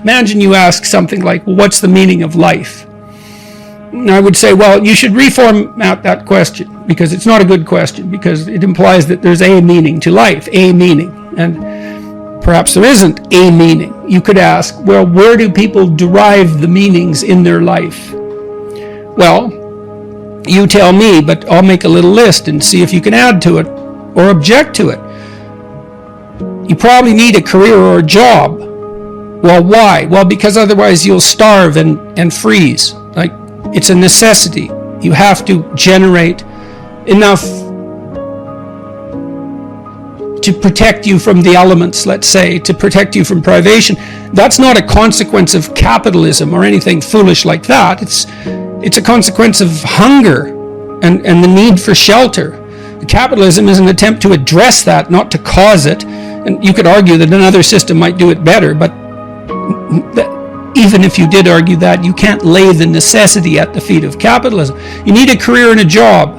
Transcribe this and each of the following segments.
Imagine you ask something like, well, what's the meaning of life? And I would say, well, you should reformat that question, because it's not a good question, because it implies that there's a meaning to life, a meaning. And perhaps there isn't a meaning. You could ask, well, where do people derive the meanings in their life? Well, you tell me, but I'll make a little list and see if you can add to it or object to it. You probably need a career or a job. Well, why? Well, because otherwise you'll starve and freeze. Like, it's a necessity. You have to generate enough to protect you from the elements, let's say, to protect you from privation. That's not a consequence of capitalism or anything foolish like that. It's a consequence of hunger and the need for shelter. Capitalism is an attempt to address that, not to cause it. And you could argue that another system might do it better, but even if you did argue that, you can't lay the necessity at the feet of capitalism. You need a career and a job,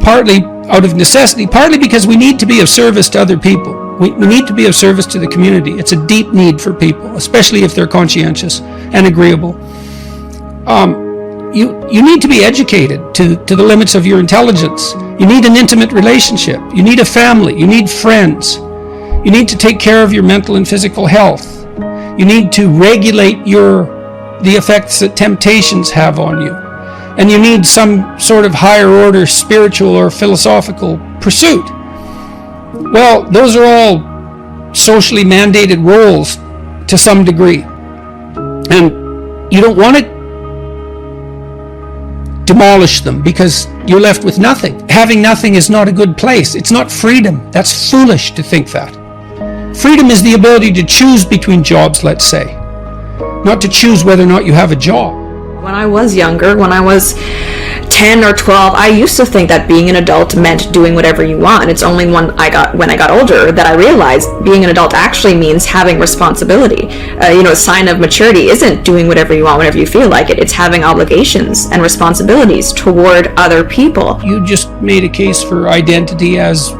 partly out of necessity, partly because we need to be of service to other people. We need to be of service to the community. It's a deep need for people, especially if they're conscientious and agreeable. You need to be educated to the limits of your intelligence. You need an intimate relationship. You need a family. You need friends. You need to take care of your mental and physical health. You need to regulate the effects that temptations have on you. And you need some sort of higher order spiritual or philosophical pursuit. Well, those are all socially mandated roles to some degree. And you don't want to demolish them because you're left with nothing. Having nothing is not a good place. It's not freedom. That's foolish to think that. Freedom is the ability to choose between jobs, let's say, not to choose whether or not you have a job. When I was younger, when I was 10 or 12, I used to think that being an adult meant doing whatever you want. It's only when I got older that I realized being an adult actually means having responsibility. A sign of maturity isn't doing whatever you want whenever you feel like it. It's having obligations and responsibilities toward other people. You just made a case for identity as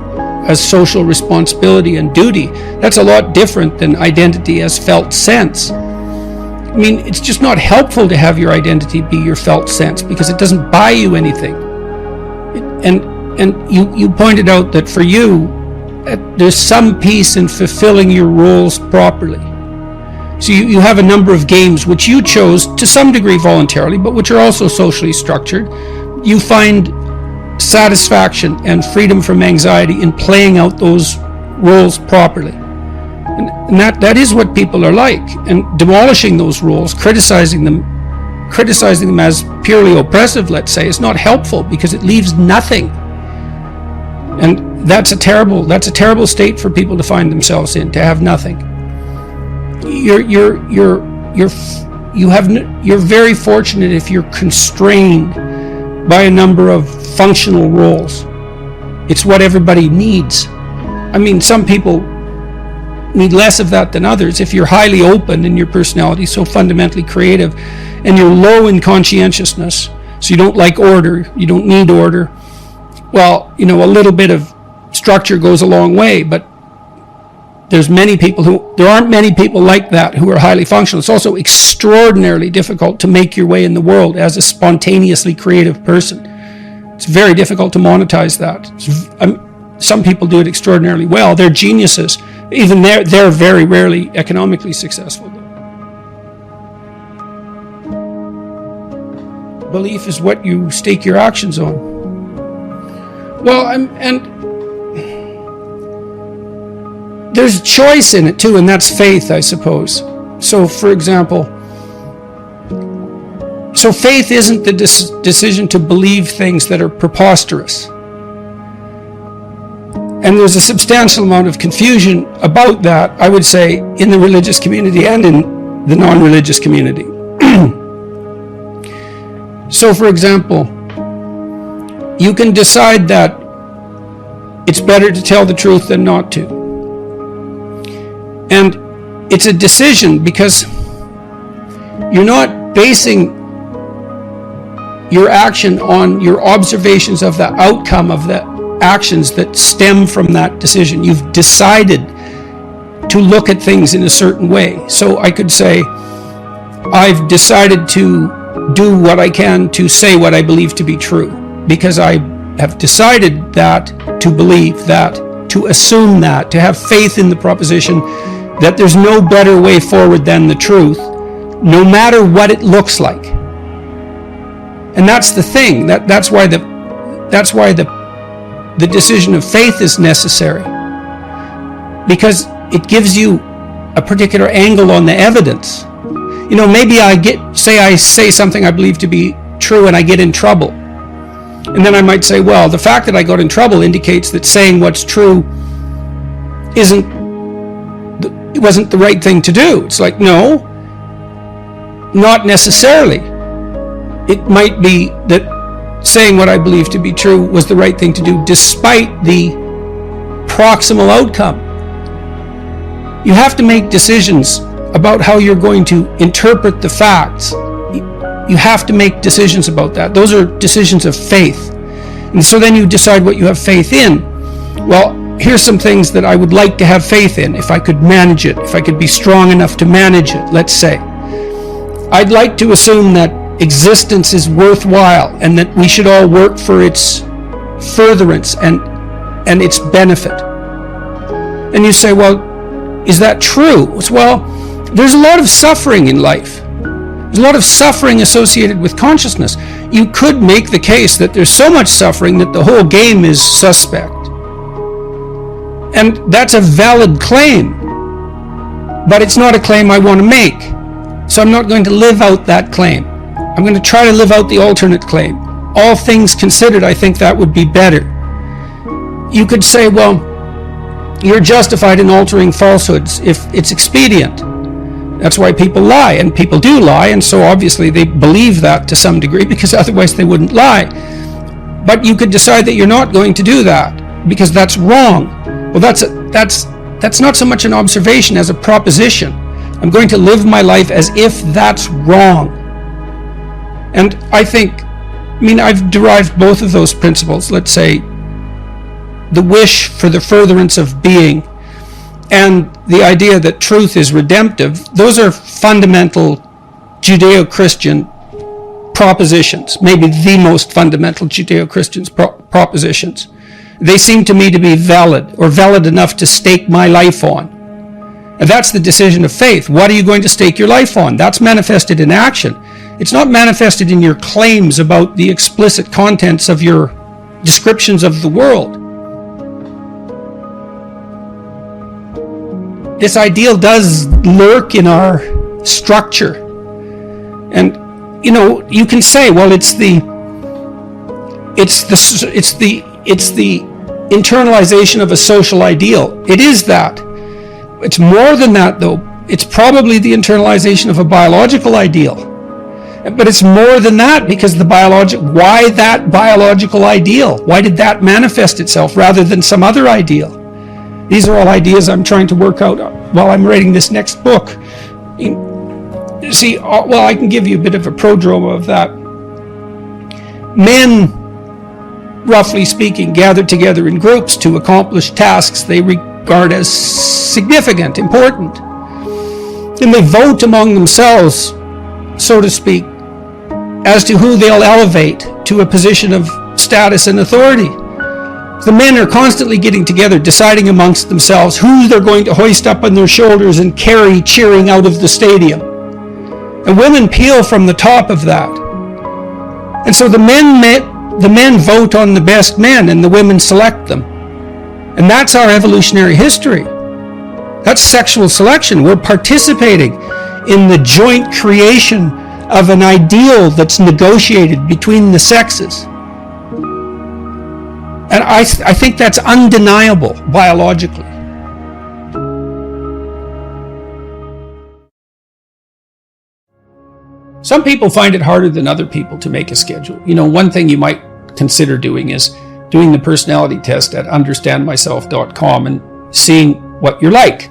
social responsibility and duty. That's a lot different than identity as felt sense. I mean, it's just not helpful to have your identity be your felt sense because it doesn't buy you anything. And you pointed out that for you, there's some peace in fulfilling your roles properly. So you have a number of games which you chose to some degree voluntarily, but which are also socially structured. You find satisfaction and freedom from anxiety in playing out those roles properly. And that is what people are like. And demolishing those roles, criticizing them as purely oppressive, let's say, is not helpful because it leaves nothing. And that's a terrible state for people to find themselves in, to have nothing. You're very fortunate if you're constrained by a number of functional roles. It's what everybody needs. I mean, some people need less of that than others. If you're highly open in your personality, so fundamentally creative, and you're low in conscientiousness, so you don't like order, you don't need order, well, a little bit of structure goes a long way, but there aren't many people like that who are highly functional. It's also extraordinarily difficult to make your way in the world as a spontaneously creative person. It's very difficult to monetize that. Some people do it extraordinarily well. They're geniuses. Even they're very rarely economically successful. Belief is what you stake your actions on. Well, and there's choice in it too, and that's faith, I suppose. So, for example, faith isn't the decision to believe things that are preposterous. And there's a substantial amount of confusion about that, I would say, in the religious community and in the non-religious community. So, for example, you can decide that it's better to tell the truth than not to. And it's a decision because you're not basing your action on your observations of the outcome of the actions that stem from that decision. You've decided to look at things in a certain way. So I could say, I've decided to do what I can to say what I believe to be true, because I have decided that, to believe that, to assume that, to have faith in the proposition that there's no better way forward than the truth, no matter what it looks like. And that's the thing. That's why the decision of faith is necessary, because it gives you a particular angle on the evidence. You know, maybe I say something I believe to be true and I get in trouble. And then I might say, well, the fact that I got in trouble indicates that saying what's true it wasn't the right thing to do. It's like, no, not necessarily. It might be that saying what I believe to be true was the right thing to do despite the proximal outcome. You have to make decisions about how you're going to interpret the facts. You have to make decisions about that. Those are decisions of faith. And so then you decide what you have faith in. Well, here's some things that I would like to have faith in, if I could manage it, if I could be strong enough to manage it, let's say. I'd like to assume that existence is worthwhile and that we should all work for its furtherance and its benefit. And you say, well, is that true? Well, there's a lot of suffering in life. There's a lot of suffering associated with consciousness. You could make the case that there's so much suffering that the whole game is suspect. And that's a valid claim, but it's not a claim I want to make. So I'm not going to live out that claim. I'm going to try to live out the alternate claim. All things considered, I think that would be better. You could say, well, you're justified in altering falsehoods if it's expedient. That's why people lie, and people do lie, and so obviously they believe that to some degree, because otherwise they wouldn't lie. But you could decide that you're not going to do that because that's wrong. Well, that's not so much an observation as a proposition. I'm going to live my life as if that's wrong. And I've derived both of those principles. Let's say the wish for the furtherance of being and the idea that truth is redemptive. Those are fundamental Judeo-Christian propositions, maybe the most fundamental Judeo-Christian propositions. They seem to me to be valid, or valid enough to stake my life on. And that's the decision of faith. What are you going to stake your life on? That's manifested in action. It's not manifested in your claims about the explicit contents of your descriptions of the world. This ideal does lurk in our structure. And, you can say, well, it's the internalization of a social ideal. It is that. It's more than that, though. It's probably the internalization of a biological ideal. But it's more than that, because why that biological ideal? Why did that manifest itself rather than some other ideal? These are all ideas I'm trying to work out while I'm writing this next book. See, well, I can give you a bit of a prodrome of that. Men, roughly speaking, gather together in groups to accomplish tasks they regard as significant, important. And they vote among themselves, so to speak, as to who they'll elevate to a position of status and authority. The men are constantly getting together, deciding amongst themselves who they're going to hoist up on their shoulders and carry cheering out of the stadium. And women peel from the top of that. And so the men vote on the best men, and the women select them. And that's our evolutionary history. That's sexual selection. We're participating in the joint creation of an ideal that's negotiated between the sexes. And I think that's undeniable biologically. Some people find it harder than other people to make a schedule. One thing you might consider doing is doing the personality test at understandmyself.com and seeing what you're like.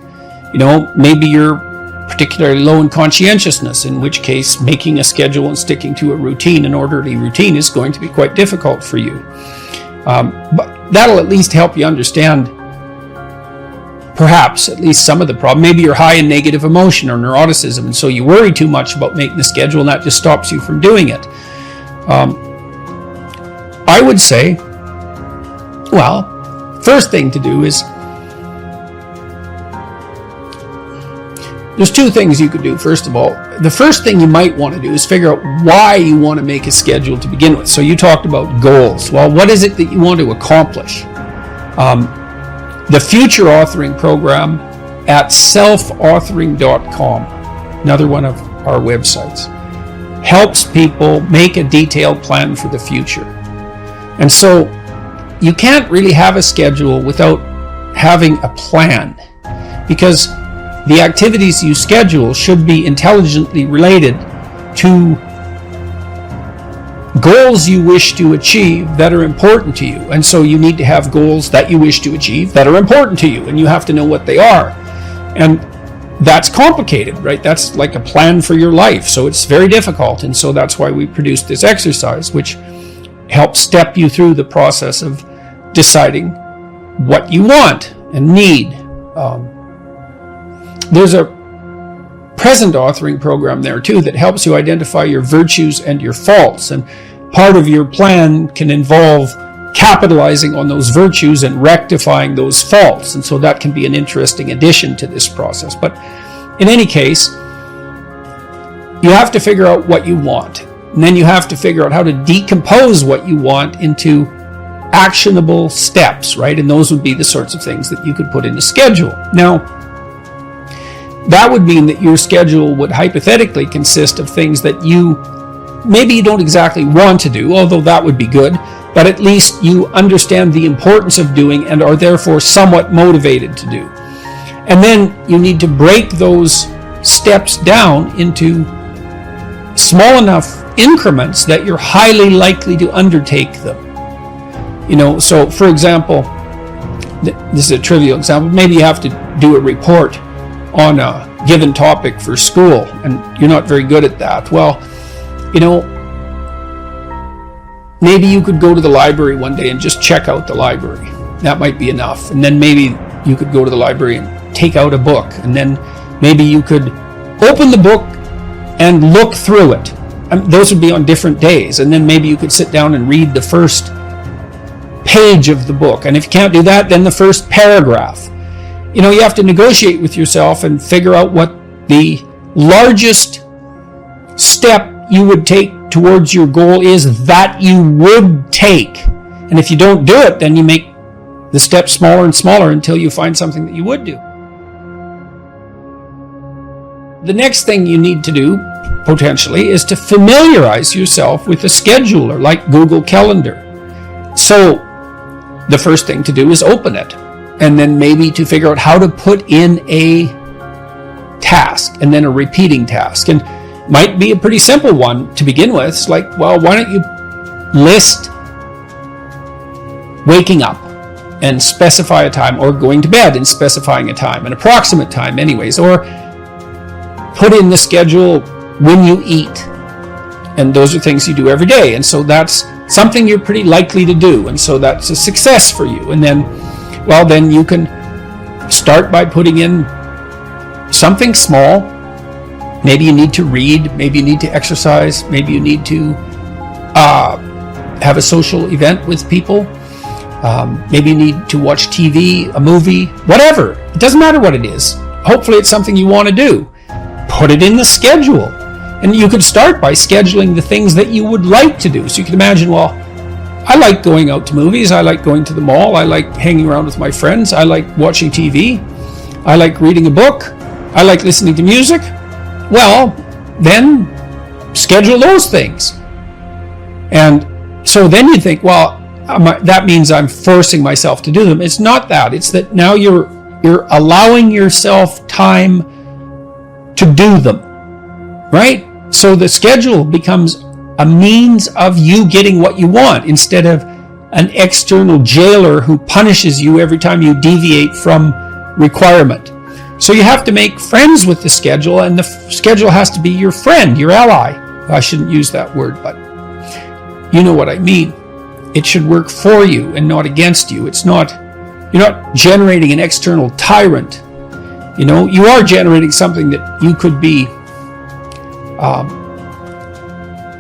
Maybe you're particularly low in conscientiousness, in which case making a schedule and sticking to a routine, an orderly routine, is going to be quite difficult for you. But that'll at least help you understand perhaps at least some of the problem. Maybe you're high in negative emotion or neuroticism, and so you worry too much about making the schedule, and that just stops you from doing it. I would say, well, first thing to do is, there's two things you could do. First of all, the first thing you might want to do is figure out why you want to make a schedule to begin with. So you talked about goals. Well, what is it that you want to accomplish? The Future Authoring Program at selfauthoring.com, another one of our websites, helps people make a detailed plan for the future. And so you can't really have a schedule without having a plan, because the activities you schedule should be intelligently related to goals you wish to achieve that are important to you. And so you need to have goals that you wish to achieve that are important to you, and you have to know what they are. And that's complicated, right? That's like a plan for your life. So it's very difficult. And so that's why we produced this exercise, which helps step you through the process of deciding what you want and need. There's a present authoring program there too that helps you identify your virtues and your faults. And part of your plan can involve capitalizing on those virtues and rectifying those faults. And so that can be an interesting addition to this process. But in any case, you have to figure out what you want. And then you have to figure out how to decompose what you want into actionable steps, right? And those would be the sorts of things that you could put in a schedule. Now, that would mean that your schedule would hypothetically consist of things that maybe you don't exactly want to do, although that would be good, but at least you understand the importance of doing and are therefore somewhat motivated to do. And then you need to break those steps down into small enough increments that you're highly likely to undertake them. So for example, this is a trivial example, maybe you have to do a report on a given topic for school, and you're not very good at that. Well, maybe you could go to the library one day and just check out the library. That might be enough. And then maybe you could go to the library and take out a book, and then maybe you could open the book and look through it. Those would be on different days. And then maybe you could sit down and read the first page of the book. And if you can't do that, then the first paragraph. You have to negotiate with yourself and figure out what the largest step you would take towards your goal is that you would take. And if you don't do it, then you make the steps smaller and smaller until you find something that you would do. The next thing you need to do, potentially, is to familiarize yourself with a scheduler like Google Calendar. So the first thing to do is open it, and then maybe to figure out how to put in a task and then a repeating task. And might be a pretty simple one to begin with. It's like, well, why don't you list waking up and specify a time, or going to bed and specifying a time, an approximate time anyways, or put in the schedule when you eat. And those are things you do every day. And so that's something you're pretty likely to do. And so that's a success for you. And then, well, then you can start by putting in something small. Maybe you need to read, maybe you need to exercise, maybe you need to have a social event with people. Maybe you need to watch TV, a movie, whatever. It doesn't matter what it is. Hopefully it's something you want to do. Put it in the schedule. And you could start by scheduling the things that you would like to do. So you can imagine, well, I like going out to movies, I like going to the mall, I like hanging around with my friends, I like watching TV, I like reading a book, I like listening to music. Well, then schedule those things. And so then you think, well, that means I'm forcing myself to do them. It's not that. It's that now you're allowing yourself time to do them, right? So the schedule becomes a means of you getting what you want instead of an external jailer who punishes you every time you deviate from requirement. So you have to make friends with the schedule, and the schedule has to be your friend, your ally. I shouldn't use that word, but you know what I mean. It should work for you and not against you. It's not You're not generating an external tyrant. You are generating something that you could be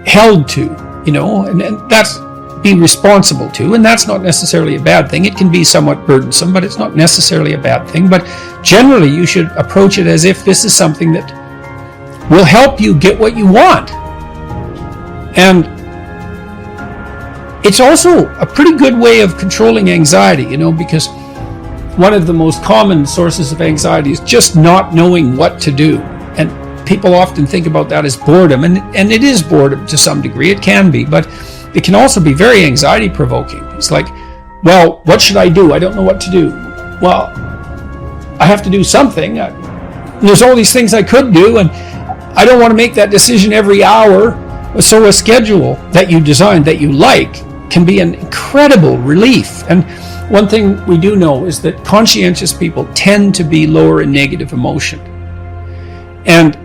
held to, and that's be responsible to, and that's not necessarily a bad thing. It can be somewhat burdensome, but it's not necessarily a bad thing. But generally, you should approach it as if this is something that will help you get what you want. And it's also a pretty good way of controlling anxiety, because one of the most common sources of anxiety is just not knowing what to do. And people often think about that as boredom, and it is boredom to some degree. It can be, but it can also be very anxiety provoking. It's like, well, what should I do? I don't know what to do. Well, I have to do something. There's all these things I could do, and I don't want to make that decision every hour. So a schedule that you design, that you like, can be an incredible relief. And one thing we do know is that conscientious people tend to be lower in negative emotion. And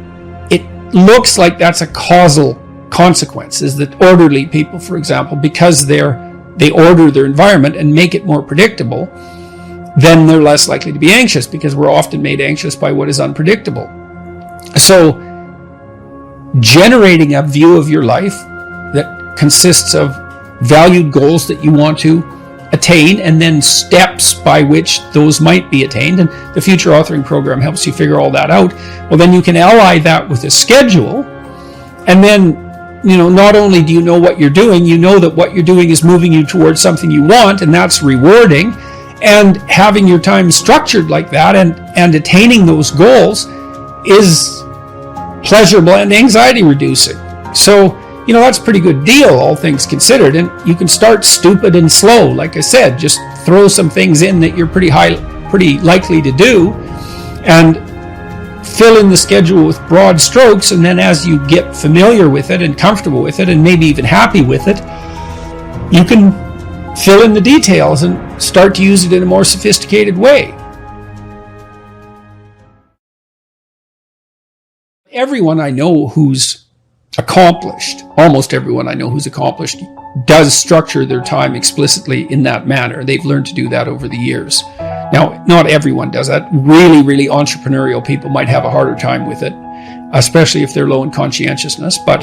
it looks like that's a causal consequence, is that orderly people, for example, because they order their environment and make it more predictable, then they're less likely to be anxious, because we're often made anxious by what is unpredictable. So generating a view of your life that consists of valued goals that you want to attain, and then steps by which those might be attained, and the Future Authoring Program helps you figure all that out. Well, then you can ally that with a schedule, and then not only do you know what you're doing, you know that what you're doing is moving you towards something you want, and that's rewarding. And having your time structured like that and attaining those goals is pleasurable and anxiety reducing. So, that's a pretty good deal, all things considered. And you can start stupid and slow. Like I said, just throw some things in that you're pretty likely to do, and fill in the schedule with broad strokes. And then as you get familiar with it and comfortable with it and maybe even happy with it, you can fill in the details and start to use it in a more sophisticated way. Everyone I know who's accomplished, almost everyone I know who's accomplished, does structure their time explicitly in that manner. They've learned to do that over the years. Now, not everyone does that. Really, really entrepreneurial people might have a harder time with it, especially if they're low in conscientiousness. But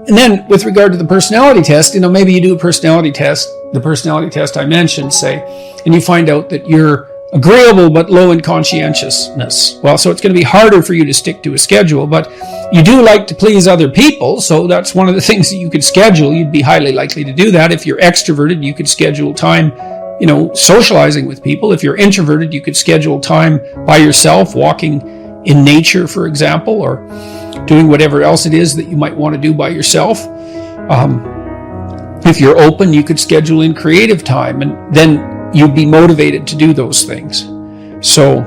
and then with regard to the personality test, maybe you do a personality test, the personality test I mentioned, say, and you find out that you're agreeable but low in conscientiousness. Well, so it's going to be harder for you to stick to a schedule, but you do like to please other people, so that's one of the things that you could schedule. You'd be highly likely to do that. If you're extroverted, you could schedule time, socializing with people. If you're introverted, you could schedule time by yourself, walking in nature, for example, or doing whatever else it is that you might want to do by yourself. If you're open, you could schedule in creative time, and then you'd be motivated to do those things. So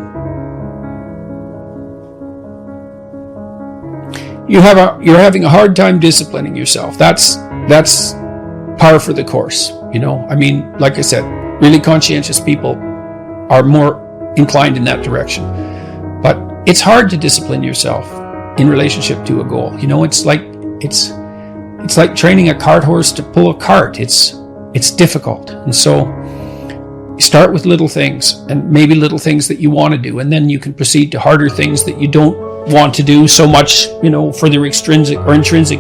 you're having a hard time disciplining yourself. That's par for the course. Like I said, really conscientious people are more inclined in that direction. But it's hard to discipline yourself in relationship to a goal. It's like training a cart horse to pull a cart. It's difficult. And so you start with little things, and maybe little things that you want to do, and then you can proceed to harder things that you don't want to do so much, for their extrinsic or intrinsic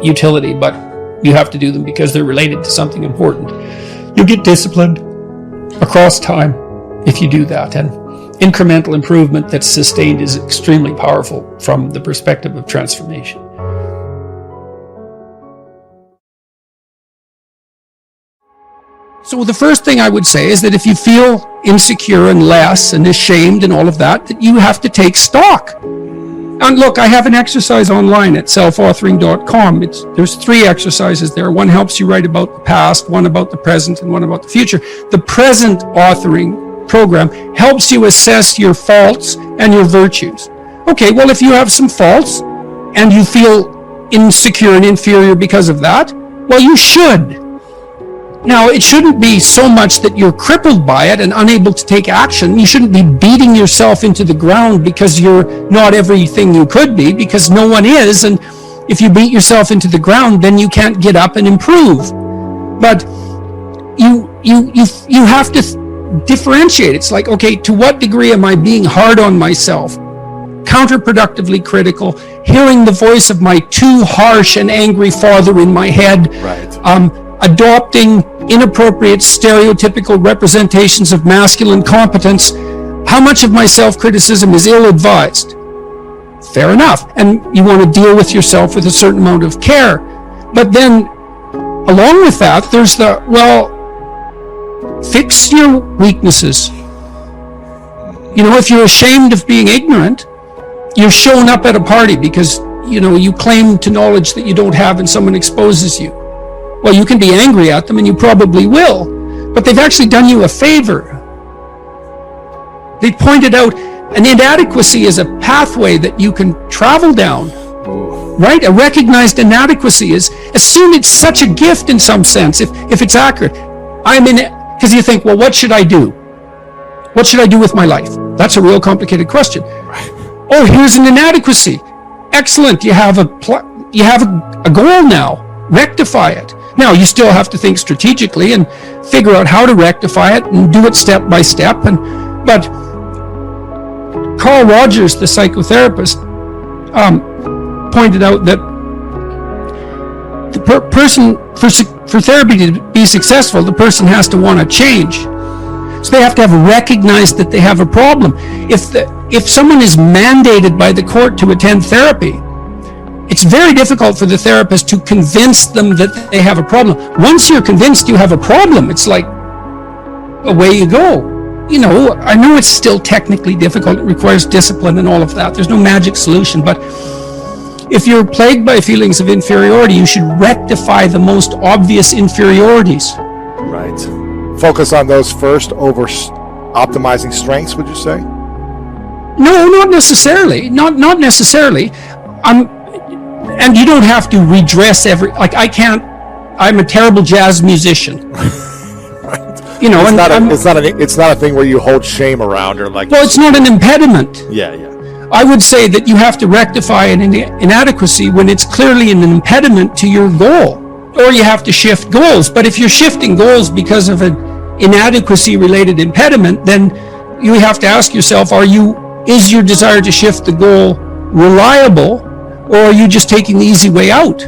utility, but you have to do them because they're related to something important. You'll get disciplined across time if you do that, and incremental improvement that's sustained is extremely powerful from the perspective of transformation. So the first thing I would say is that if you feel insecure and less and ashamed and all of that you have to take stock. And look, I have an exercise online at selfauthoring.com. There's 3 exercises there. One helps you write about the past, one about the present, and one about the future. The present authoring program helps you assess your faults and your virtues. Okay, well, if you have some faults and you feel insecure and inferior because of that, well, you should. Now, it shouldn't be so much that you're crippled by it and unable to take action. You shouldn't be beating yourself into the ground because you're not everything you could be, because no one is. And if you beat yourself into the ground, then you can't get up and improve. But you you have to differentiate. It's like, okay, to what degree am I being hard on myself, counterproductively critical, hearing the voice of my too harsh and angry father in my head, adopting inappropriate stereotypical representations of masculine competence? How much of my self-criticism is ill-advised? Fair enough. And you want to deal with yourself with a certain amount of care. But then, along with that, there's the, well, fix your weaknesses. You know, if you're ashamed of being ignorant, you're showing up at a party because, you know, you claim to knowledge that you don't have and someone exposes you. Well, you can be angry at them, and you probably will, but they've actually done you a favor. They pointed out an inadequacy is a pathway that you can travel down, right? A recognized inadequacy is assumed it's such a gift in some sense, if it's accurate. I'm in it, because you think, well, what should I do? What should I do with my life? That's a real complicated question. Right. Oh, here's an inadequacy. Excellent. You have a goal now. Rectify it. Now, you still have to think strategically and figure out how to rectify it and do it step by step. But Carl Rogers, the psychotherapist, pointed out that the person, for therapy to be successful, the person has to want to change. So they have to have recognized that they have a problem. If someone is mandated by the court to attend therapy, it's very difficult for the therapist to convince them that they have a problem. Once you're convinced you have a problem, it's like, away you go. You know, I know it's still technically difficult. It requires discipline and all of that. There's no magic solution. But if you're plagued by feelings of inferiority, you should rectify the most obvious inferiorities. Right. Focus on those first over optimizing strengths, would you say? No, not necessarily. Not necessarily. And you don't have to redress I'm a terrible jazz musician. You know, it's not a thing where you hold shame around or like. Well, it's not an impediment. Yeah. I would say that you have to rectify an inadequacy when it's clearly an impediment to your goal, or you have to shift goals. But if you're shifting goals because of an inadequacy-related impediment, then you have to ask yourself: is your desire to shift the goal reliable, or are you just taking the easy way out?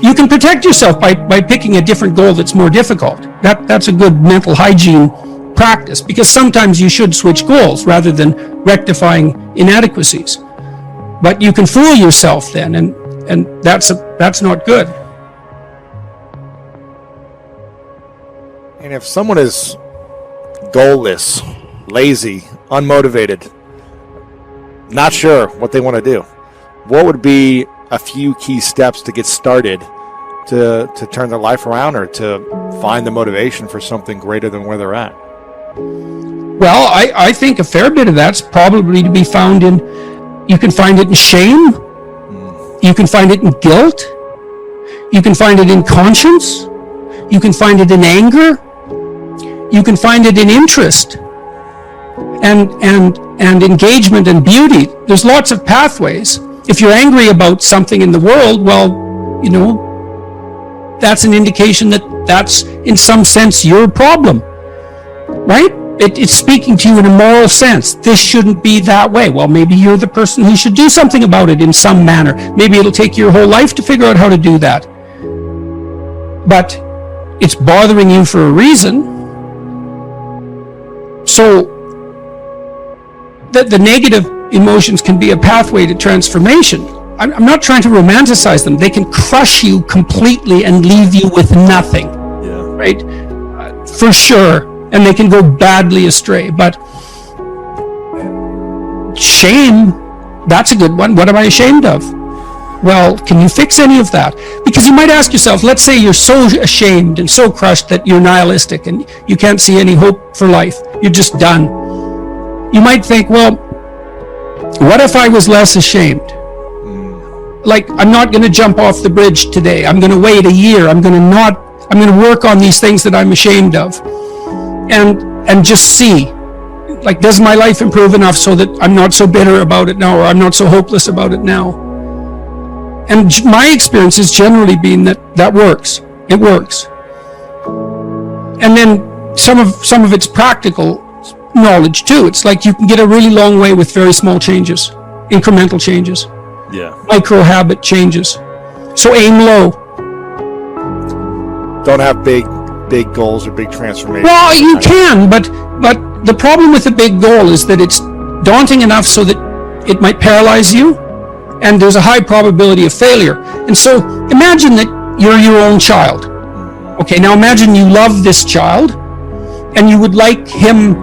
You can protect yourself by picking a different goal that's more difficult. That's a good mental hygiene practice, because sometimes you should switch goals rather than rectifying inadequacies. But you can fool yourself then, and that's not good. And if someone is goalless, lazy, unmotivated, not sure what they want to do, what would be a few key steps to get started to turn their life around or to find the motivation for something greater than where they're at? Well, I think a fair bit of that's probably to be found you can find it in shame, you can find it in guilt, you can find it in conscience, you can find it in anger, you can find it in interest and engagement and beauty. There's lots of pathways. If you're angry about something in the world, well, you know, that's an indication that that's in some sense your problem, right? It's speaking to you in a moral sense. This shouldn't be that way. Well, maybe you're the person who should do something about it in some manner. Maybe it'll take your whole life to figure out how to do that. But it's bothering you for a reason. So the negative emotions can be a pathway to transformation. I'm not trying to romanticize them. They can crush you completely and leave you with nothing. Yeah. Right? For sure. And they can go badly astray. But shame, that's a good one. What am I ashamed of? Well, can you fix any of that? Because you might ask yourself, let's say you're so ashamed and so crushed that you're nihilistic and you can't see any hope for life. You're just done. You might think, well, what if I was less ashamed? Like, I'm not going to jump off the bridge today. I'm going to wait a year. I'm going to work on these things that I'm ashamed of. And just see, like, does my life improve enough so that I'm not so bitter about it now, or I'm not so hopeless about it now? And my experience has generally been that works. It works. And then some of it's practical knowledge too. It's like you can get a really long way with very small changes, incremental changes, micro habit changes. So aim low. Don't have big goals or big transformations. Well, you can, but the problem with a big goal is that it's daunting enough so that it might paralyze you, and there's a high probability of failure. And so imagine that you're your own child. Okay, now imagine you love this child, and you would like him,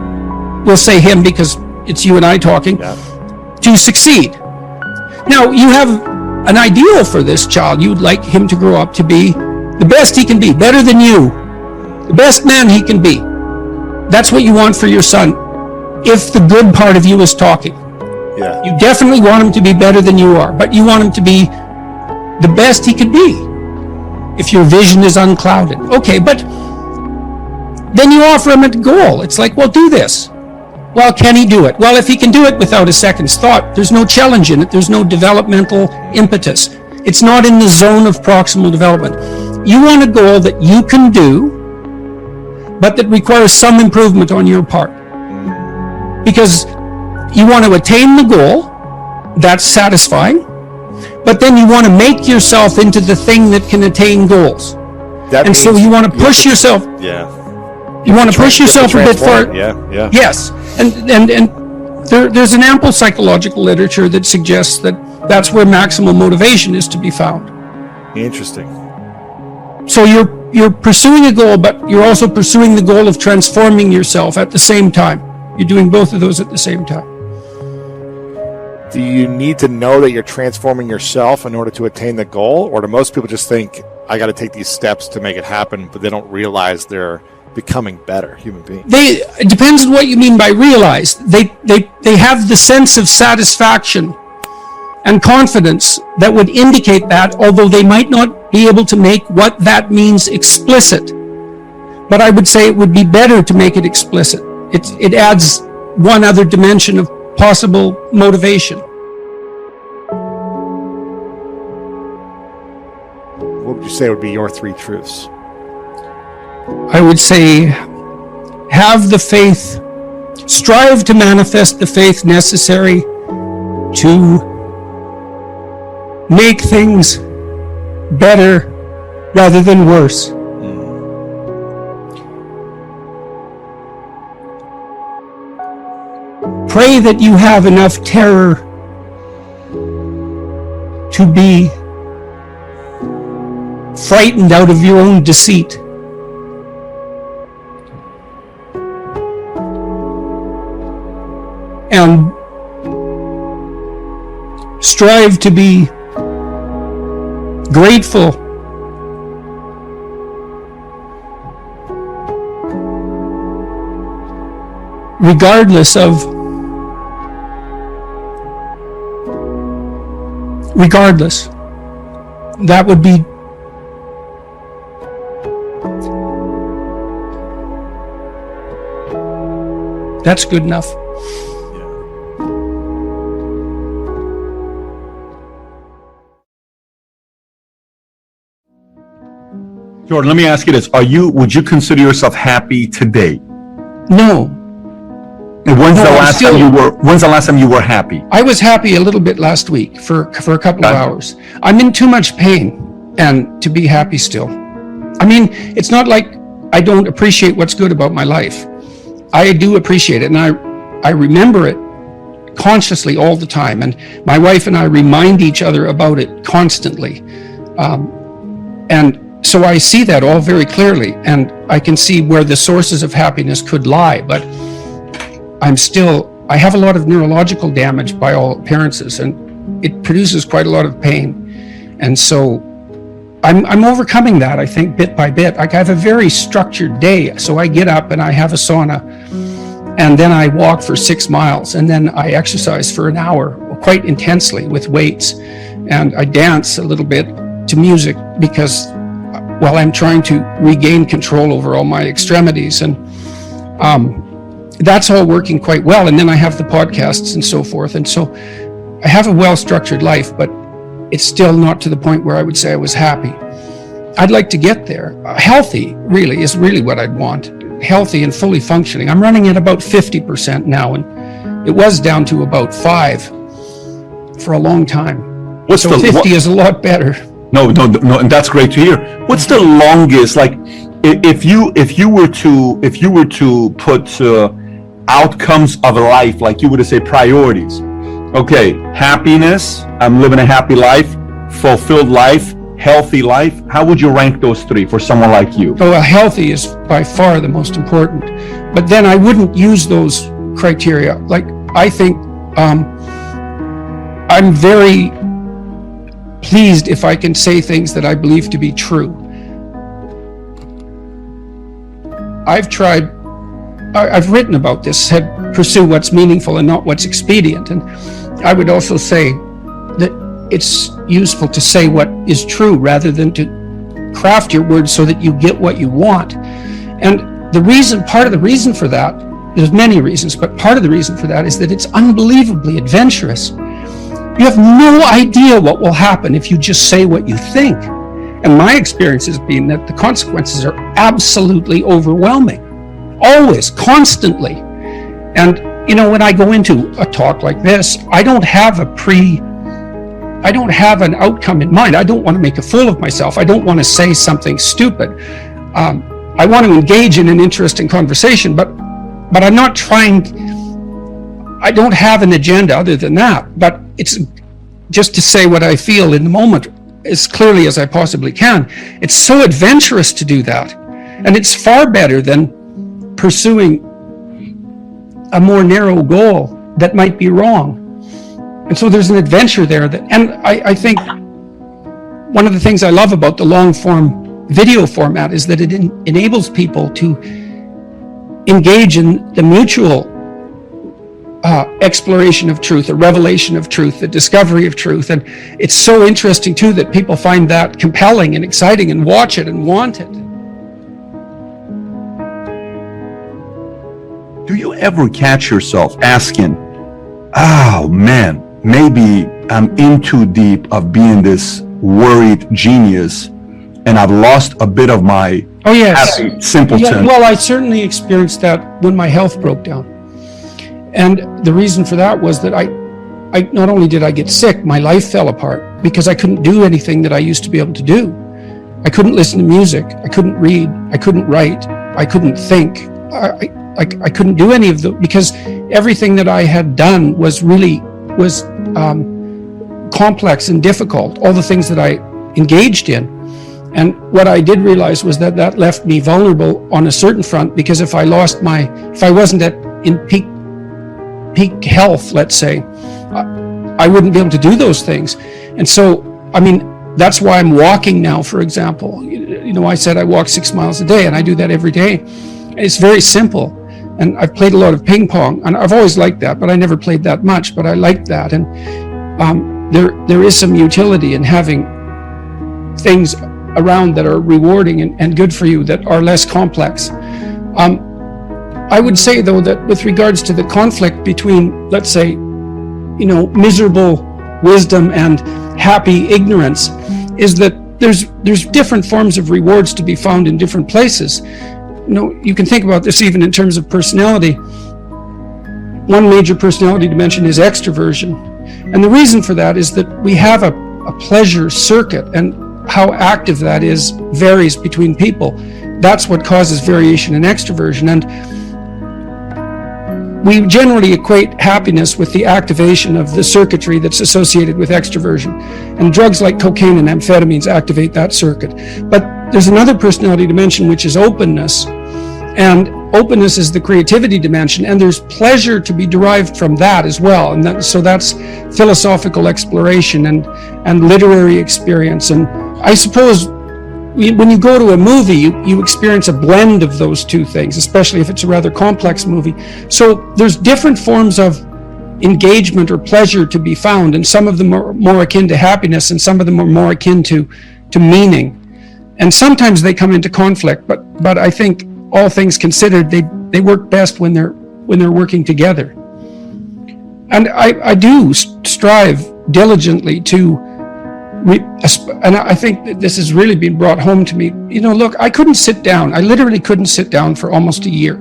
we'll say him because it's you and I talking, to succeed. Now, you have an ideal for this child. You would like him to grow up to be the best he can be, better than you, the best man he can be. That's what you want for your son, if the good part of you is talking. Yeah. You definitely want him to be better than you are, but you want him to be the best he could be, if your vision is unclouded. Okay, but then you offer him a goal. It's like, well, do this. Well, can he do it? Well, if he can do it without a second's thought, there's no challenge in it. There's no developmental impetus. It's not in the zone of proximal development. You want a goal that you can do, but that requires some improvement on your part. Because you want to attain the goal, that's satisfying, but then you want to make yourself into the thing that can attain goals. And so you want to push yourself. Yeah. You want to push yourself a bit far. Yeah. Yes. And there's an ample psychological literature that suggests that that's where maximal motivation is to be found. Interesting. So you're pursuing a goal, but you're also pursuing the goal of transforming yourself at the same time. You're doing both of those at the same time. Do you need to know that you're transforming yourself in order to attain the goal? Or do most people just think, I got to take these steps to make it happen, but they don't realize they're becoming better human beings? It depends on what you mean by realize. They have the sense of satisfaction and confidence that would indicate that, although they might not be able to make what that means explicit. But I would say it would be better to make it explicit. It adds one other dimension of possible motivation. What would you say would be your three truths? I would say, have the faith, strive to manifest the faith necessary to make things better rather than worse. Pray that you have enough terror to be frightened out of your own deceit. And strive to be grateful regardless. That would be that's good enough. Jordan, let me ask you this. Would you consider yourself happy today? No. And when's the last time you were happy? I was happy a little bit last week for a couple of hours. I'm in too much pain and to be happy still. I mean, it's not like I don't appreciate what's good about my life. I do appreciate it, and I remember it consciously all the time. And my wife and I remind each other about it constantly. And so I see that all very clearly, and I can see where the sources of happiness could lie, but I have a lot of neurological damage by all appearances, and it produces quite a lot of pain. And so I'm overcoming that, I think, bit by bit. Like, I have a very structured day, so I get up and I have a sauna, and then I walk for 6 miles, and then I exercise for an hour, quite intensely with weights, and I dance a little bit to music because while I'm trying to regain control over all my extremities, and that's all working quite well. And then I have the podcasts and so forth, and so I have a well-structured life, but it's still not to the point where I would say I was happy. I'd like to get there. Healthy, really, is really what I'd want. Healthy and fully functioning. I'm running at about 50% now, and it was down to about 5 for a long time. So 50 is a lot better. No, and that's great to hear. What's the longest, like, if you were to put outcomes of a life, like you were to say priorities? Okay, happiness. I'm living a happy life, fulfilled life, healthy life. How would you rank those 3 for someone like you? Well, healthy is by far the most important. But then I wouldn't use those criteria. Like, I think I'm very pleased if I can say things that I believe to be true. I've written about this, said pursue what's meaningful and not what's expedient. And I would also say that it's useful to say what is true rather than to craft your words so that you get what you want. And part of the reason for that, there's many reasons, but part of the reason for that is that it's unbelievably adventurous. You have no idea what will happen if you just say what you think. And my experience has been that the consequences are absolutely overwhelming. Always, constantly. And, when I go into a talk like this, I don't have an outcome in mind. I don't want to make a fool of myself. I don't want to say something stupid. I want to engage in an interesting conversation, but I'm not trying. I don't have an agenda other than that. But it's just to say what I feel in the moment as clearly as I possibly can. It's so adventurous to do that, and it's far better than pursuing a more narrow goal that might be wrong. And so there's an adventure there and I think one of the things I love about the long form video format is that it enables people to engage in the mutual exploration of truth, the revelation of truth, the discovery of truth. And it's so interesting too that people find that compelling and exciting and watch it and want it. Do you ever catch yourself asking, oh man, maybe I'm in too deep of being this worried genius and I've lost a bit of my happy simpleton? Well, I certainly experienced that when my health broke down. And the reason for that was that I not only did I get sick, my life fell apart because I couldn't do anything that I used to be able to do. I couldn't listen to music. I couldn't read. I couldn't write. I couldn't think. I couldn't do any of them because everything that I had done was complex and difficult, all the things that I engaged in. And what I did realize was that left me vulnerable on a certain front, because if I wasn't in peak health, let's say, I wouldn't be able to do those things. And so, that's why I'm walking now, for example. I said I walk 6 miles a day, and I do that every day. It's very simple. And I've played a lot of ping pong, and I've always liked that, but I never played that much, but I liked that. And there is some utility in having things around that are rewarding and good for you, that are less complex. I would say, though, that with regards to the conflict between, let's say, miserable wisdom and happy ignorance, is that there's different forms of rewards to be found in different places. You can think about this even in terms of personality. One major personality dimension is extroversion. And the reason for that is that we have a pleasure circuit, and how active that is varies between people. That's what causes variation in extroversion. And we generally equate happiness with the activation of the circuitry that's associated with extroversion. And drugs like cocaine and amphetamines activate that circuit. But there's another personality dimension, which is openness. And openness is the creativity dimension, and there's pleasure to be derived from that as well. And so that's philosophical exploration and literary experience. And I suppose when you go to a movie, you experience a blend of those two things, especially if it's a rather complex movie. So there's different forms of engagement or pleasure to be found, and some of them are more akin to happiness, and some of them are more akin to meaning. And sometimes they come into conflict, but I think all things considered, they work best when they're working together. And I do strive diligently to and I think that this has really been brought home to me. Look, I couldn't sit down. I literally couldn't sit down for almost a year.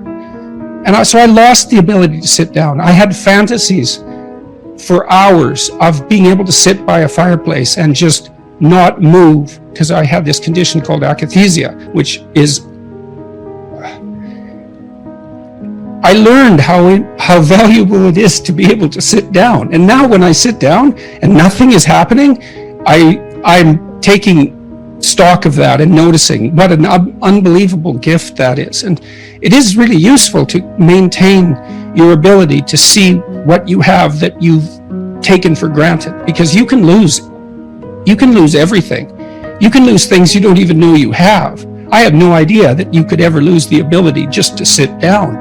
So I lost the ability to sit down. I had fantasies for hours of being able to sit by a fireplace and just not move, because I had this condition called akathisia, which is, I learned how valuable it is to be able to sit down. And now when I sit down and nothing is happening, I'm taking stock of that and noticing what an unbelievable gift that is. And it is really useful to maintain your ability to see what you have that you've taken for granted, because you can lose everything. You can lose things you don't even know you have. I had no idea that you could ever lose the ability just to sit down,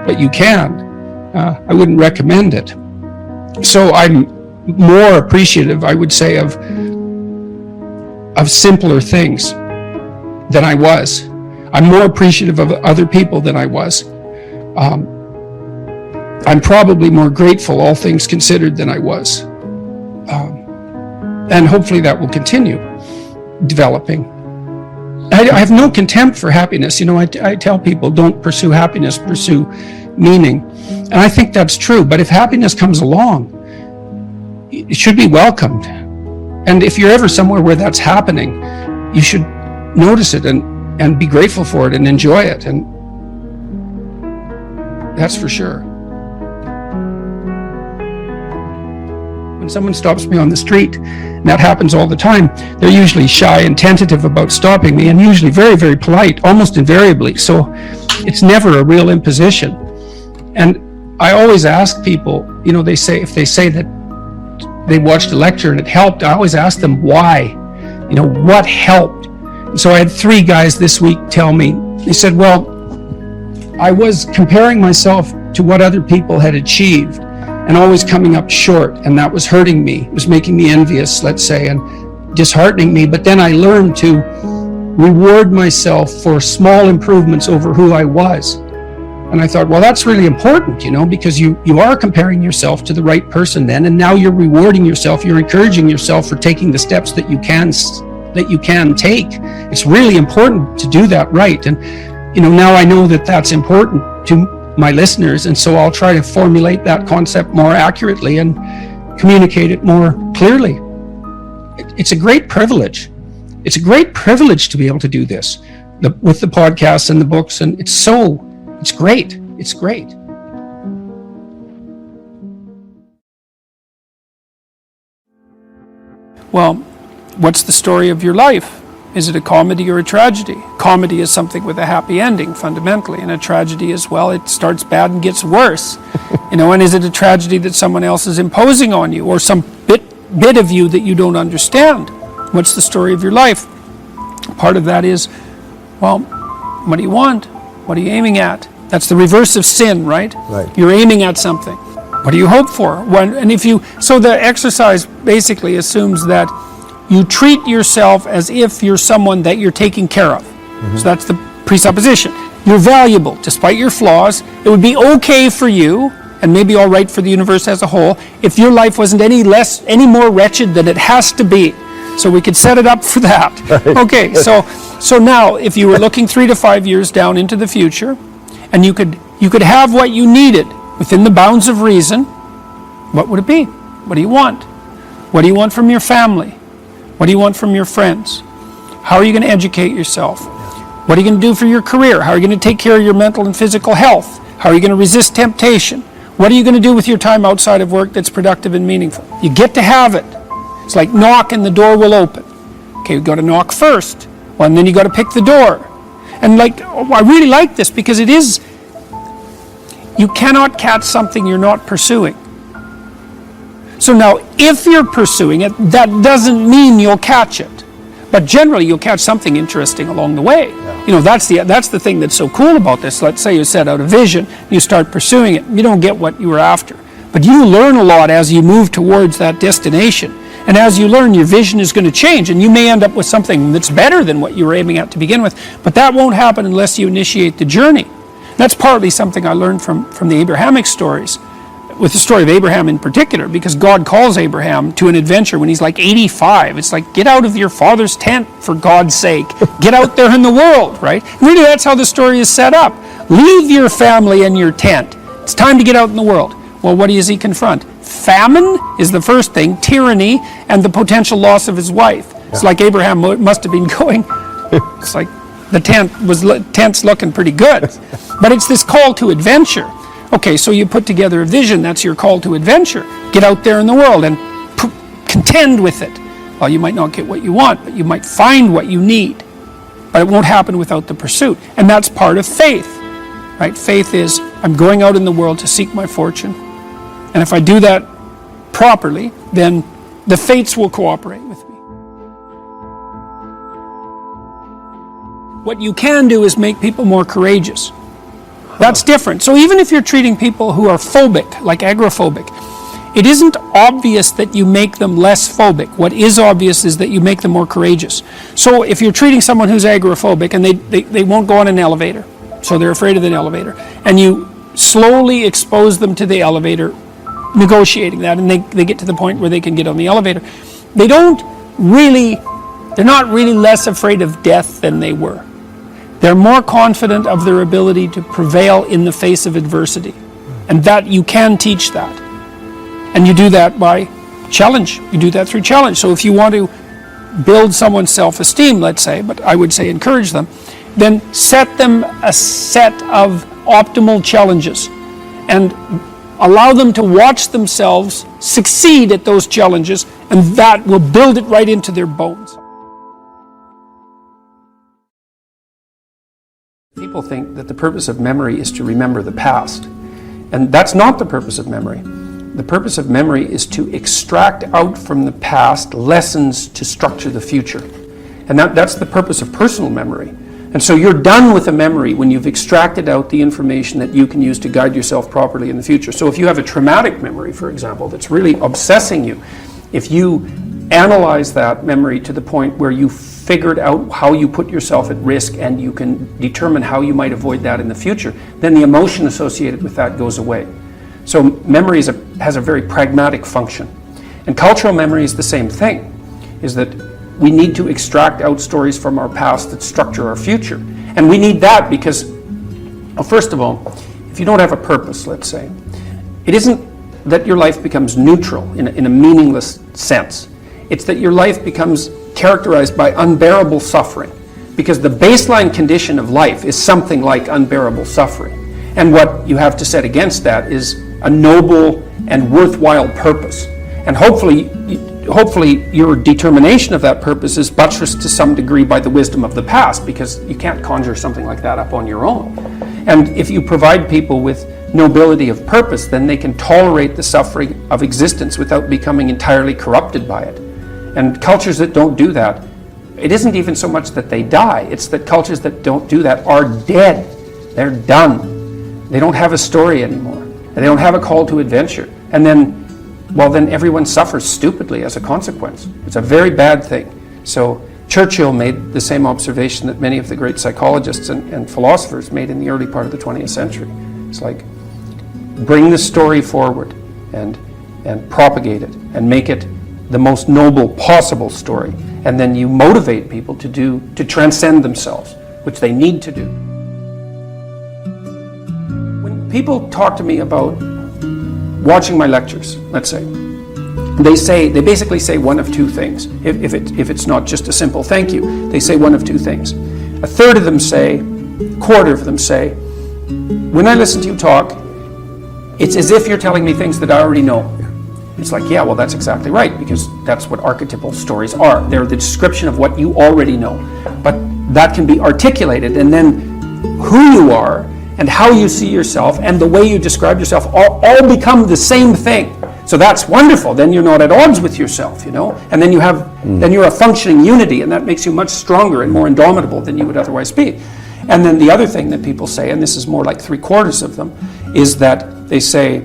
but you can. I wouldn't recommend it. So I'm more appreciative, I would say, of simpler things than I was. I'm more appreciative of other people than I was. I'm probably more grateful, all things considered, than I was. And hopefully that will continue developing. I have no contempt for happiness. I tell people, don't pursue happiness, pursue meaning. And I think that's true. But if happiness comes along, it should be welcomed. And if you're ever somewhere where that's happening, you should notice it and be grateful for it and enjoy it. And that's for sure. When someone stops me on the street, and that happens all the time, they're usually shy and tentative about stopping me, and usually very, very polite, almost invariably. So it's never a real imposition. And I always ask people, if they say that they watched a lecture and it helped, I always ask them why, what helped. And so I had 3 guys this week tell me, they said, well, I was comparing myself to what other people had achieved and always coming up short, and that was hurting me. It was making me envious, let's say, and disheartening me. But then I learned to reward myself for small improvements over who I was. And I thought, well, that's really important, because you are comparing yourself to the right person then, and now you're rewarding yourself, you're encouraging yourself for taking the steps that you can take. It's really important to do that right. And now I know that that's important to my listeners, and so I'll try to formulate that concept more accurately and communicate it more clearly. It's a great privilege. It's a great privilege to be able to do this with the podcasts and the books, and it's great. It's great. Well, what's the story of your life? Is it a comedy or a tragedy? Comedy is something with a happy ending, fundamentally, and a tragedy is, well, it starts bad and gets worse. And is it a tragedy that someone else is imposing on you, or some bit of you that you don't understand? What's the story of your life? Part of that is, well, what do you want? What are you aiming at? That's the reverse of sin, right? Right. You're aiming at something. What do you hope for? So the exercise basically assumes that you treat yourself as if you're someone that you're taking care of. Mm-hmm. So that's the presupposition. You're valuable, despite your flaws. It would be okay for you, and maybe all right for the universe as a whole, if your life wasn't any more wretched than it has to be. So we could set it up for that. Right. Okay, so now, if you were looking 3 to 5 years down into the future, and you could have what you needed within the bounds of reason, what would it be? What do you want? What do you want from your family? What do you want from your friends? How are you going to educate yourself? What are you going to do for your career? How are you going to take care of your mental and physical health? How are you going to resist temptation? What are you going to do with your time outside of work that's productive and meaningful? You get to have it. It's like knock and the door will open. Okay, you've got to knock first. Well, and then you got to pick the door. And I really like this because it is, you cannot catch something you're not pursuing. So now, if you're pursuing it, that doesn't mean you'll catch it. But generally, you'll catch something interesting along the way. Yeah. That's the thing that's so cool about this. Let's say you set out a vision, you start pursuing it, you don't get what you were after. But you learn a lot as you move towards that destination. And as you learn, your vision is going to change, and you may end up with something that's better than what you were aiming at to begin with. But that won't happen unless you initiate the journey. That's partly something I learned from the Abrahamic stories. with the story of Abraham in particular, because God calls Abraham to an adventure when he's like 85. It's like, get out of your father's tent, for God's sake. Get out there in the world, right? Really, that's how the story is set up. Leave your family and your tent. It's time to get out in the world. Well, what does he confront? Famine is the first thing, tyranny, and the potential loss of his wife. It's like Abraham must have been going, it's like the tent's looking pretty good. But it's this call to adventure. Okay, so you put together a vision, that's your call to adventure. Get out there in the world and contend with it. Well, you might not get what you want, but you might find what you need. But it won't happen without the pursuit. And that's part of faith, right? Faith is, I'm going out in the world to seek my fortune. And if I do that properly, then the fates will cooperate with me. What you can do is make people more courageous. That's different. So even if you're treating people who are phobic, like agoraphobic, it isn't obvious that you make them less phobic. What is obvious is that you make them more courageous. So if you're treating someone who's agoraphobic and they won't go on an elevator, so they're afraid of the elevator, and you slowly expose them to the elevator, negotiating that, and they get to the point where they can get on the elevator, they're not really less afraid of death than they were. They're more confident of their ability to prevail in the face of adversity. And that you can teach that. And you do that by challenge. You do that through challenge. So if you want to build someone's self-esteem, let's say, but I would say encourage them, then set them a set of optimal challenges and allow them to watch themselves succeed at those challenges, and that will build it right into their bones. People think that the purpose of memory is to remember the past. And that's not the purpose of memory. The purpose of memory is to extract out from the past lessons to structure the future. And that's the purpose of personal memory. And so you're done with a memory when you've extracted out the information that you can use to guide yourself properly in the future. So if you have a traumatic memory, for example, that's really obsessing you, if you analyze that memory to the point where you figured out how you put yourself at risk and you can determine how you might avoid that in the future, then the emotion associated with that goes away. So memory has a very pragmatic function. And cultural memory is the same thing, is that we need to extract out stories from our past that structure our future. And we need that because, well, first of all, if you don't have a purpose, let's say, it isn't that your life becomes neutral in a meaningless sense. It's that your life becomes characterized by unbearable suffering, because the baseline condition of life is something like unbearable suffering. And what you have to set against that is a noble and worthwhile purpose. And hopefully your determination of that purpose is buttressed to some degree by the wisdom of the past, because you can't conjure something like that up on your own. And if you provide people with nobility of purpose, then they can tolerate the suffering of existence without becoming entirely corrupted by it. And cultures that don't do that, it isn't even so much that they die, it's that cultures that don't do that are dead. They're done. They don't have a story anymore. They don't have a call to adventure. And then everyone suffers stupidly as a consequence. It's a very bad thing. So Churchill made the same observation that many of the great psychologists and philosophers made in the early part of the 20th century. It's like, bring the story forward and propagate it and make it the most noble possible story, and then you motivate people to transcend themselves, which they need to do. When people talk to me about watching my lectures, let's say, they basically say one of two things. If it's not just a simple thank you, they say one of two things. A third of them say, quarter of them say, when I listen to you talk, it's as if you're telling me things that I already know. It's like, yeah, well, that's exactly right, because that's what archetypal stories are. They're the description of what you already know. But that can be articulated, and then who you are and how you see yourself and the way you describe yourself all become the same thing. So that's wonderful. Then you're not at odds with yourself, and then then you're a functioning unity, and that makes you much stronger and more indomitable than you would otherwise be. And then the other thing that people say, and this is more like 3/4 of them, is that they say,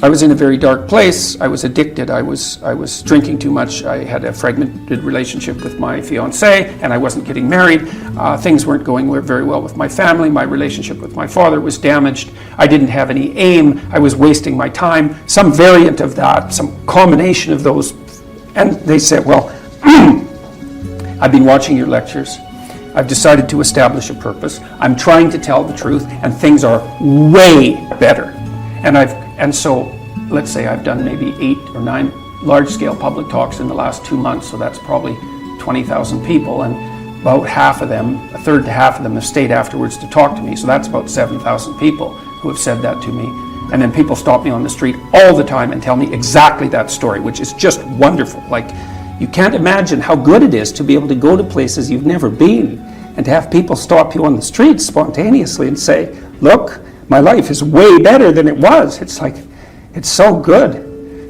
I was in a very dark place. I was addicted. I was drinking too much. I had a fragmented relationship with my fiancée, and I wasn't getting married. Things weren't going very well with my family. My relationship with my father was damaged. I didn't have any aim. I was wasting my time. Some variant of that, some combination of those. And they said, well, I've been watching your lectures. I've decided to establish a purpose. I'm trying to tell the truth, and things are way better. And so, let's say I've done maybe 8 or 9 large-scale public talks in the last 2 months, so that's probably 20,000 people, and about half of them, a third to half of them, have stayed afterwards to talk to me, so that's about 7,000 people who have said that to me. And then people stop me on the street all the time and tell me exactly that story, which is just wonderful. Like, you can't imagine how good it is to be able to go to places you've never been and to have people stop you on the street spontaneously and say, look, my life is way better than it was. It's like, it's so good.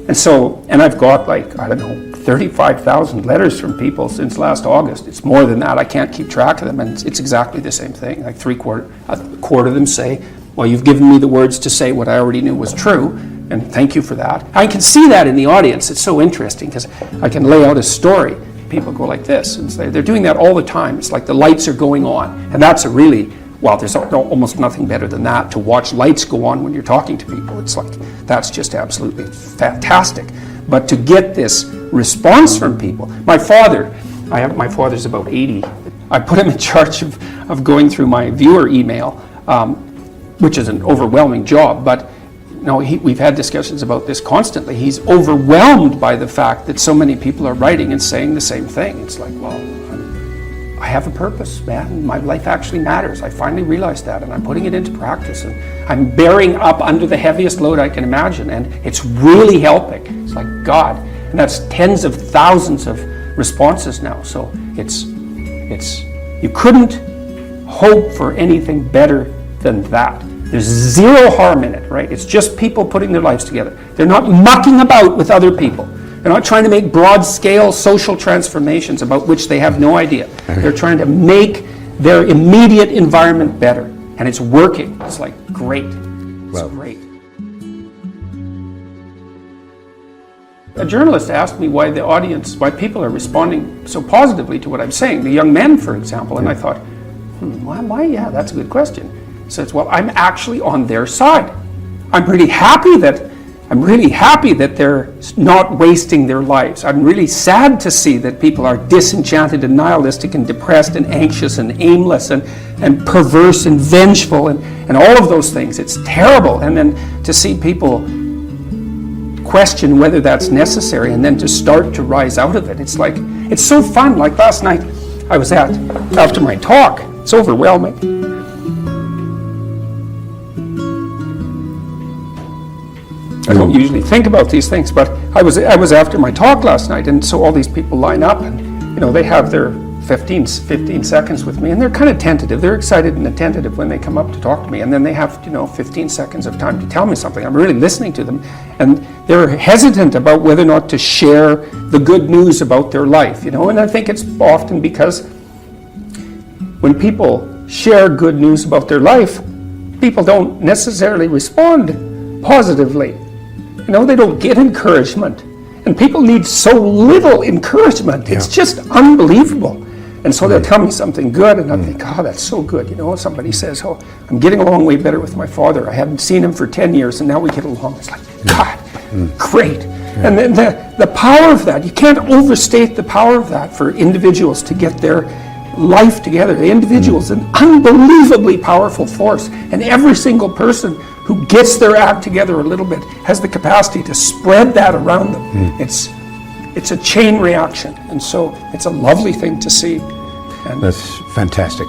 And I've got like, I don't know, 35,000 letters from people since last August. It's more than that. I can't keep track of them. And it's exactly the same thing. Like a quarter of them say, well, you've given me the words to say what I already knew was true, and thank you for that. I can see that in the audience. It's so interesting because I can lay out a story. People go like this, and they're doing that all the time. It's like the lights are going on, and that's a really, well, there's almost nothing better than that, to watch lights go on when you're talking to people. It's like, that's just absolutely fantastic. But to get this response from people, my father's about 80. I put him in charge of going through my viewer email, which is an overwhelming job, but no, we've had discussions about this constantly. He's overwhelmed by the fact that so many people are writing and saying the same thing. It's like, well, I have a purpose, man. My life actually matters. I finally realized that, and I'm putting it into practice, and I'm bearing up under the heaviest load I can imagine, and it's really helping. It's like, God. And that's tens of thousands of responses now. So it's you couldn't hope for anything better than that. There's zero harm in it, right? It's just people putting their lives together. They're not mucking about with other people. They're not trying to make broad-scale social transformations about which they have no idea. They're trying to make their immediate environment better. And it's working. It's like, great. It's great. A journalist asked me why people are responding so positively to what I'm saying, the young men, for example, and I thought, why? Yeah, that's a good question. He says, well, I'm actually on their side. I'm really happy that they're not wasting their lives. I'm really sad to see that people are disenchanted and nihilistic and depressed and anxious and aimless and perverse and vengeful and all of those things. It's terrible. And then to see people question whether that's necessary and then to start to rise out of it. It's like, it's so fun. Like last night, I was after my talk. It's overwhelming. I don't usually think about these things, but I was after my talk last night, and so all these people line up, and they have their 15 seconds with me, and they're kind of tentative. They're excited and attentive when they come up to talk to me, and then they have 15 seconds of time to tell me something. I'm really listening to them, and they're hesitant about whether or not to share the good news about their life. And I think it's often because when people share good news about their life, people don't necessarily respond positively. They don't get encouragement. And people need so little encouragement. It's just unbelievable. And so they'll tell me something good, and I think, that's so good. Somebody says, I'm getting along way better with my father. I haven't seen him for 10 years, and now we get along. It's like, God, great. Yeah. And then the power of that, you can't overstate the power of that for individuals to get their life together. The individual is an unbelievably powerful force, and every single person who gets their act together a little bit has the capacity to spread that around them. It's a chain reaction, and so it's a lovely thing to see. And that's fantastic.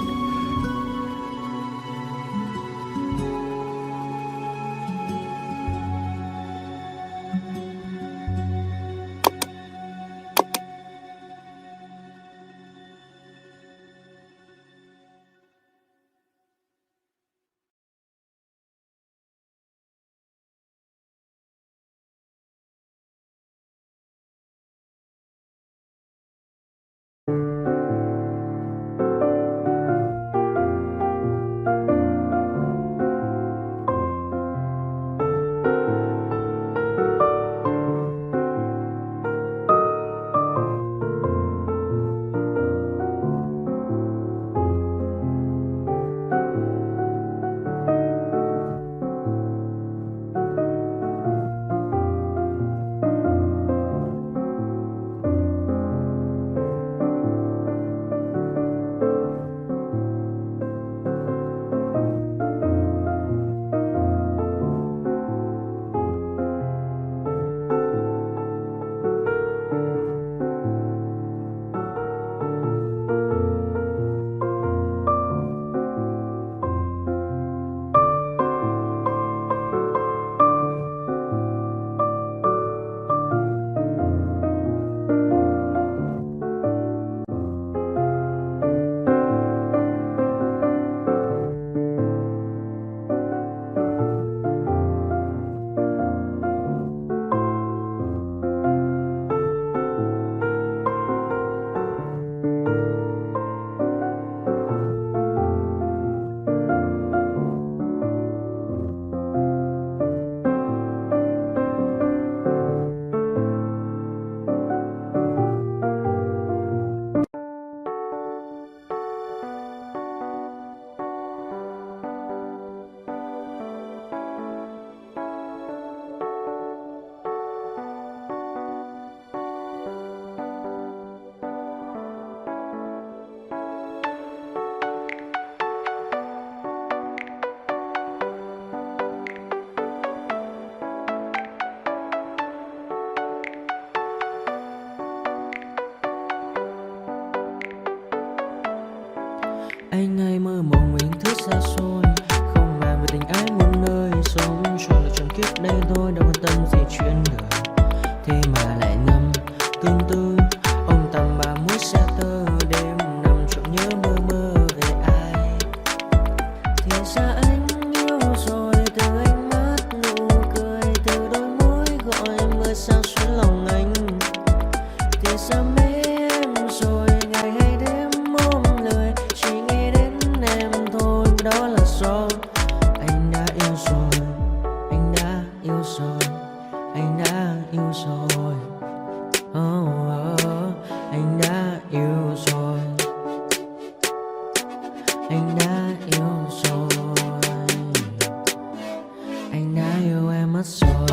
Anh đã yêu em mất rồi.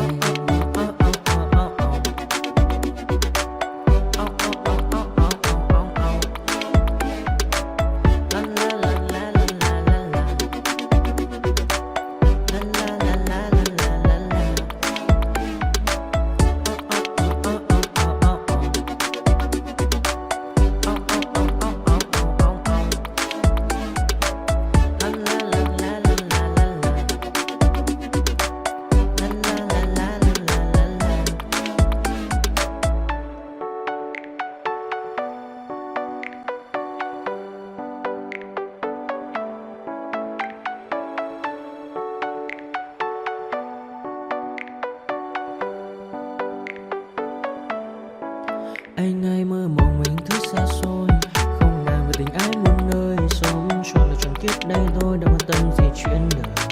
Anh hay mơ mộng mình thứ xa xôi, không màng về tình ái muôn nơi. Sống chuyện là chuyện kiếp đây thôi, đâu quan tâm gì chuyện đời.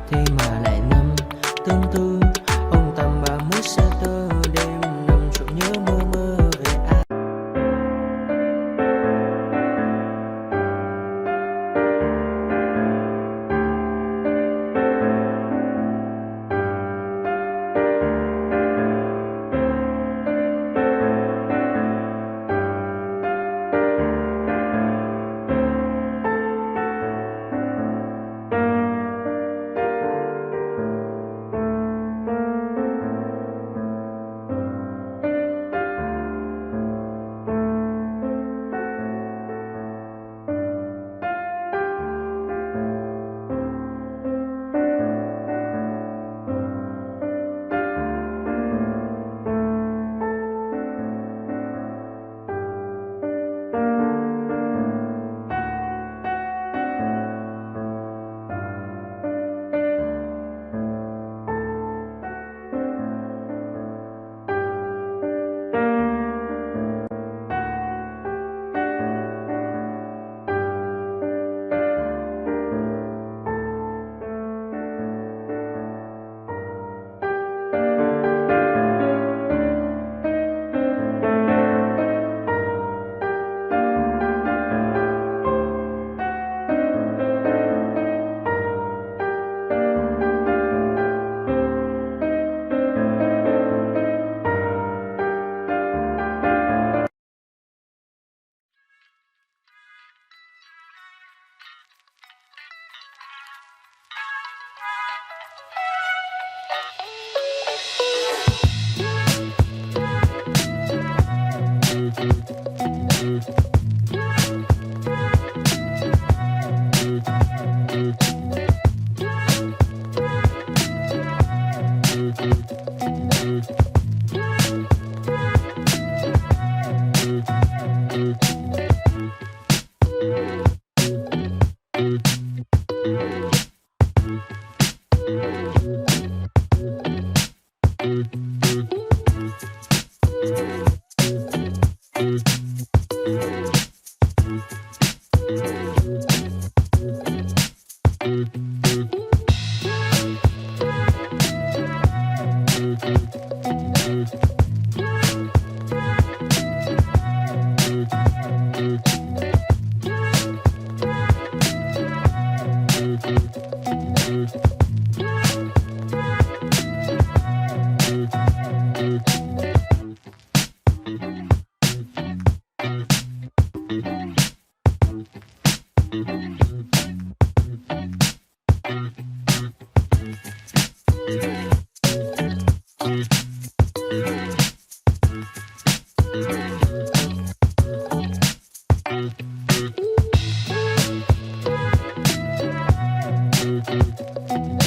Thế mà lại nằm tương tư, ông tầm bà mũi xe tơ. Đêm nằm trộm nhớ mơ mơ về ai.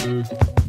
Thank you.